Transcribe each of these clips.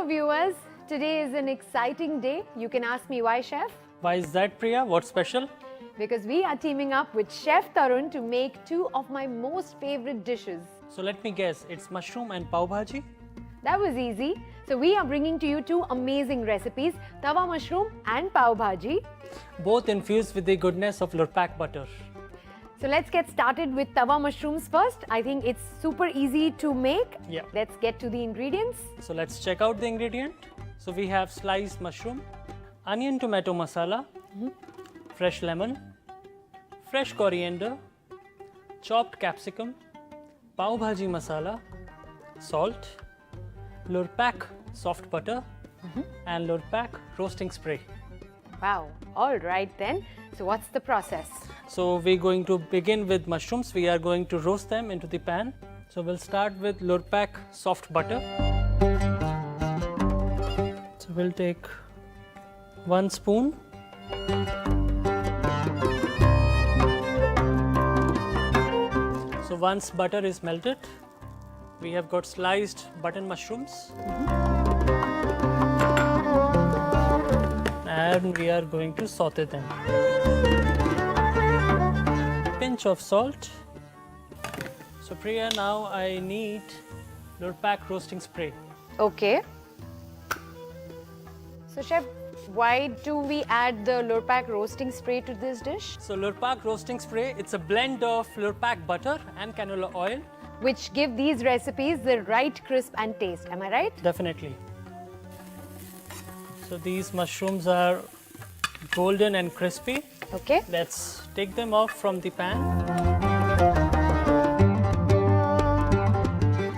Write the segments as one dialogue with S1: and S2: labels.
S1: Hello viewers, today is an exciting day. You can ask me why, Chef?
S2: Why is that, Priya? What's special?
S1: Because we are teaming up with Chef Tarun to make two of my most favorite dishes.
S2: So let me guess, it's mushroom and pav bhaji?
S1: That was easy. So we are bringing to you two amazing recipes, tawa mushroom and pav bhaji.
S2: Both infused with the goodness of Lurpak butter.
S1: So let's get started with tawa mushrooms first. I think it's super easy to make.
S2: Yeah.
S1: Let's get to the ingredients.
S2: So let's check out the ingredient. So we have sliced mushroom, onion tomato masala, fresh lemon, fresh coriander, chopped capsicum, pav bhaji masala, salt, Lurpak soft butter, and Lurpak roasting spray.
S1: Wow. All right then. So what's the process?
S2: So we're going to begin with mushrooms. We are going to roast them into the pan. So we'll start with Lurpak soft butter. So we'll take 1 spoon. So once butter is melted, we have got sliced button mushrooms. And we are going to saute them. Pinch of salt. So Priya, now I need Lurpak roasting spray.
S1: Okay. So Chef, why do we add the Lurpak roasting spray to this dish?
S2: So Lurpak roasting spray, it's a blend of Lurpak butter and canola oil.
S1: Which give these recipes the right crisp and taste. Am I right?
S2: Definitely. So these mushrooms are golden and crispy.
S1: Okay.
S2: Let's take them off from the pan.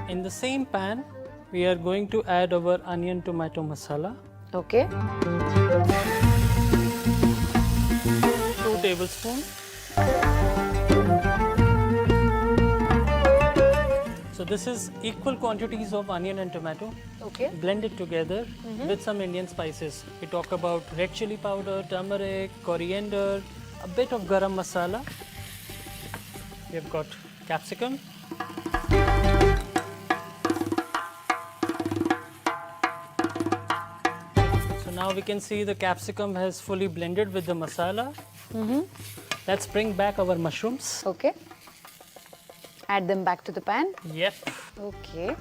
S2: In the same pan, we are going to add our onion tomato masala.
S1: Okay.
S2: 2 tablespoons. So this is equal quantities of onion and tomato.
S1: Okay.
S2: Blend it together with some Indian spices. We talk about red chili powder, turmeric, coriander, a bit of garam masala. We have got capsicum. So now we can see the capsicum has fully blended with the masala. Let's bring back our mushrooms.
S1: Okay. Add them back to the pan.
S2: Yep.
S1: Okay.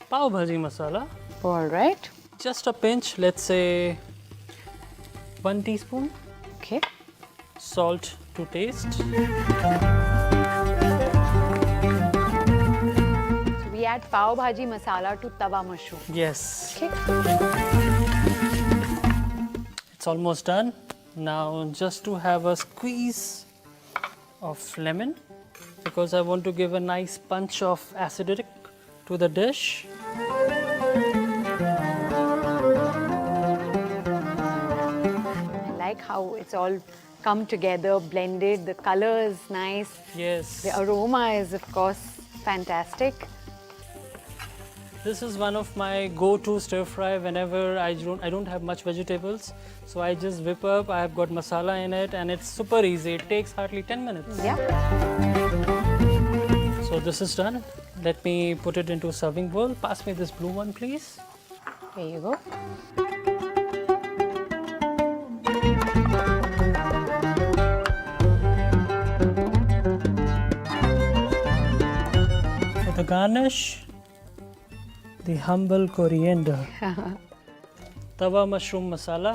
S2: Pav bhaji masala.
S1: All right.
S2: Just a pinch, let's say 1 teaspoon.
S1: Okay.
S2: Salt to taste.
S1: So we add pav bhaji masala to tawa mushroom.
S2: Yes.
S1: Okay.
S2: It's almost done. Now just to have a squeeze of lemon, because I want to give a nice punch of acidic to the dish.
S1: I like how it's all come together, blended. The color is nice.
S2: Yes.
S1: The aroma is, of course, fantastic.
S2: This is one of my go-to stir fry whenever I don't have much vegetables. So I just whip up, I have got masala in it and it's super easy. It takes hardly 10 minutes.
S1: Yeah.
S2: So this is done. Let me put it into a serving bowl. Pass me this blue one, please.
S1: Here you go.
S2: For the garnish, the humble coriander. Tawa mushroom masala,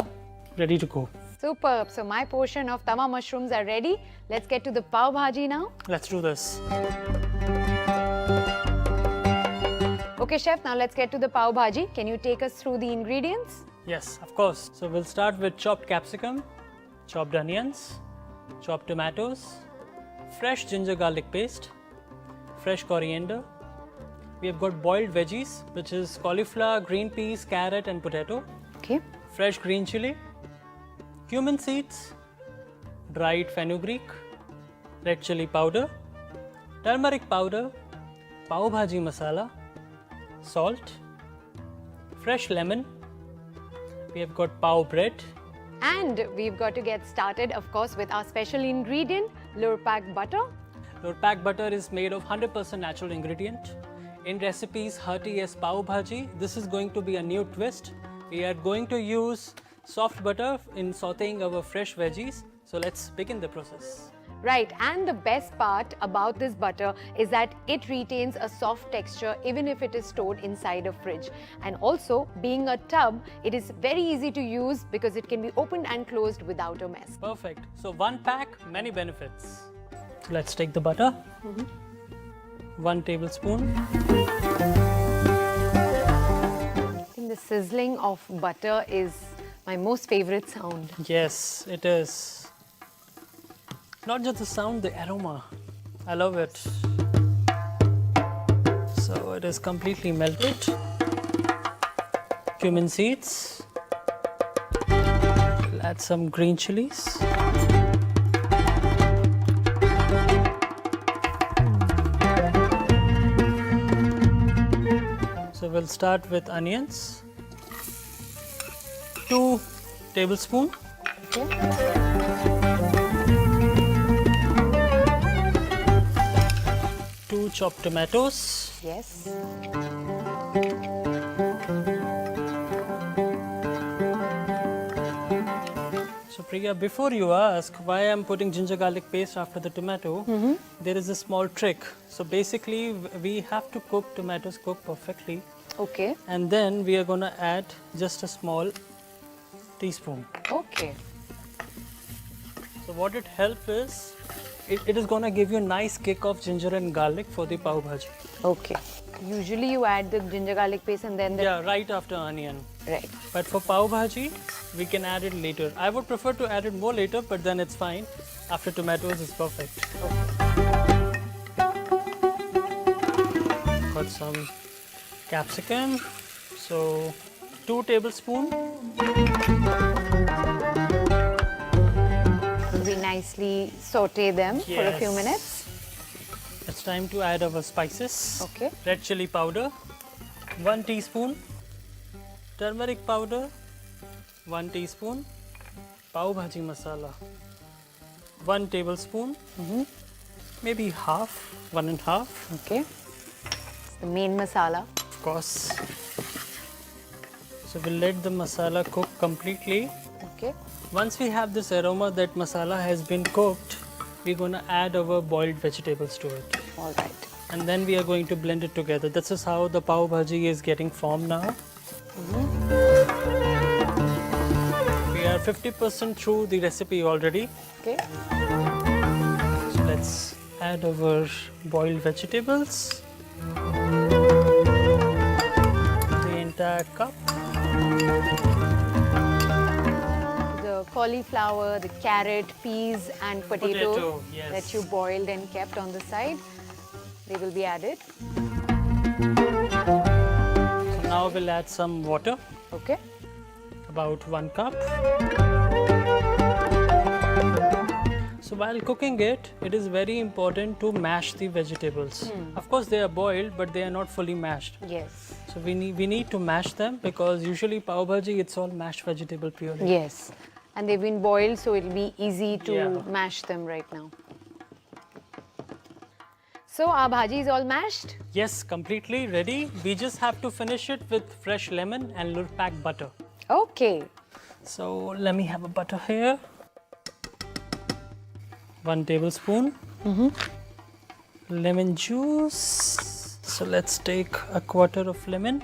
S2: ready to go.
S1: Superb. So my portion of tawa mushrooms are ready. Let's get to the pav bhaji now.
S2: Let's do this.
S1: Okay, Chef, now let's get to the pav bhaji. Can you take us through the ingredients?
S2: Yes, of course. So we'll start with chopped capsicum, chopped onions, chopped tomatoes, fresh ginger garlic paste, fresh coriander. We have got boiled veggies, which is cauliflower, green peas, carrot and potato,
S1: Okay.
S2: fresh green chili, cumin seeds, dried fenugreek, red chili powder, turmeric powder, pav bhaji masala, salt, fresh lemon. We have got pav bread.
S1: And we've got to get started, of course, with our special ingredient, Lurpak butter.
S2: Lurpak butter is made of 100% natural ingredient. in recipes hearty as pav bhaji, this is going to be a new twist. We are going to use soft butter in sauteing our fresh veggies. So let's begin the process.
S1: Right, and the best part about this butter is that it retains a soft texture even if it is stored inside a fridge. And also, being a tub, it is very easy to use because it can be opened and closed without a mess.
S2: Perfect. So one pack, many benefits. So let's take the butter. 1 tablespoon.
S1: I think the sizzling of butter is my most favorite sound.
S2: Yes, it is. Not just the sound, the aroma. I love it. So it is completely melted. Cumin seeds. We'll add some green chilies. So we'll start with onions. 2 tablespoons.
S1: Okay.
S2: 2 chopped tomatoes.
S1: Yes.
S2: So Priya, before you ask why I'm putting ginger garlic paste after the tomato, there is a small trick. So basically we have to cook tomatoes perfectly,
S1: Okay.
S2: and then we are going to add just a small teaspoon.
S1: Okay.
S2: So what it helps is, it is going to give you a nice kick of ginger and garlic for the pav bhaji.
S1: Okay. Usually you add the ginger garlic paste and then the...
S2: Yeah, right after onion.
S1: Right.
S2: But for pav bhaji, we can add it later. I would prefer to add it more later, but then it's fine. After tomatoes, it's perfect. Got some capsicum. So 2 tablespoons.
S1: We nicely saute them for a few
S2: Yes.
S1: minutes.
S2: It's time to add our spices.
S1: Okay.
S2: Red chili powder, 1 teaspoon. Turmeric powder, 1 teaspoon. Pav bhaji masala, 1 tablespoon. Maybe half, 1 and half.
S1: Okay. It's the main masala.
S2: Of course. So we'll let the masala cook completely.
S1: Okay.
S2: Once we have this aroma that masala has been cooked, we're going to add our boiled vegetables to it.
S1: All right.
S2: And then we are going to blend it together. This is how the pav bhaji is getting formed now. We are 50% through the recipe already.
S1: Okay.
S2: So let's add our boiled vegetables. The entire cup.
S1: The cauliflower, the carrot, peas and potato,
S2: Yes.
S1: that you boiled and kept on the side, they will be added.
S2: So now we'll add some water,
S1: Okay.
S2: about 1 cup. So while cooking it, it is very important to mash the vegetables. Of course they are boiled, but they are not fully mashed.
S1: Yes.
S2: So we need to mash them, because usually pav bhaji it's all mashed vegetable puree.
S1: Yes. And they've been boiled, so it'll be easy to
S2: Yeah.
S1: mash them right now. So our bhaji is all mashed.
S2: Yes, completely ready. We just have to finish it with fresh lemon and Lurpak butter.
S1: Okay.
S2: So let me have a butter here. 1 tablespoon. Lemon juice. So let's take a quarter of lemon.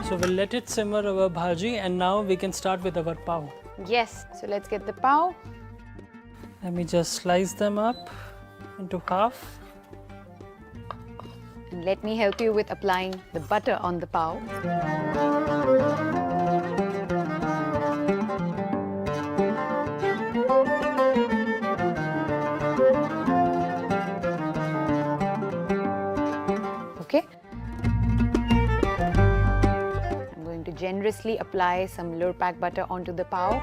S2: So we'll let it simmer our bhaji, and now we can start with our pav.
S1: Yes. So let's get the pav.
S2: Let me just slice them up into half.
S1: And let me help you with applying the butter on the pav. Okay. I'm going to generously apply some Lurpak butter onto the pav.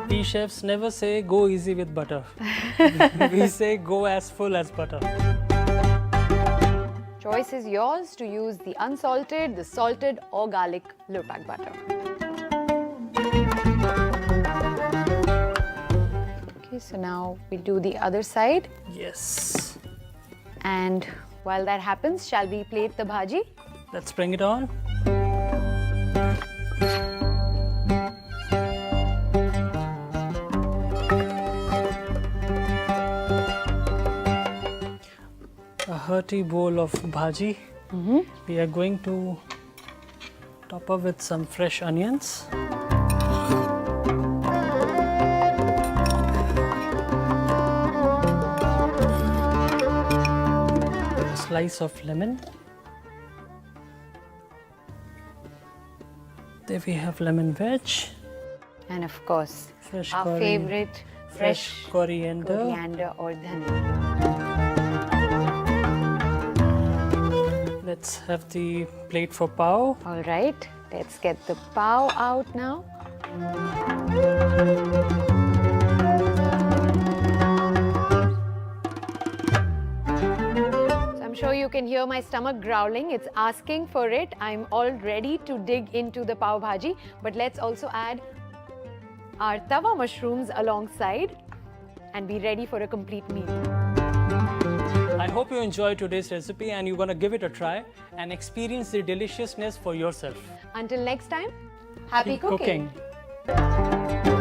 S2: We chefs never say go easy with butter. We say go as full as butter.
S1: Choice is yours to use the unsalted, the salted or garlic Lurpak butter. Okay, so now we'll do the other side.
S2: Yes.
S1: And while that happens, shall we plate the bhaji?
S2: Let's bring it on. A hearty bowl of bhaji. We are going to top up with some fresh onions. A slice of lemon. There we have lemon veg.
S1: And of course,
S2: Fresh
S1: our
S2: curry,
S1: favorite fresh
S2: coriander.
S1: coriander or dhania.
S2: Let's have the plate for pav.
S1: All right, let's get the pav out now. So I'm sure you can hear my stomach growling. It's asking for it. I'm all ready to dig into the pav bhaji. But let's also add our tawa mushrooms alongside and be ready for a complete meal.
S2: I hope you enjoyed today's recipe and you're gonna give it a try and experience the deliciousness for yourself.
S1: Until next time, happy
S2: Keep
S1: cooking.
S2: cooking.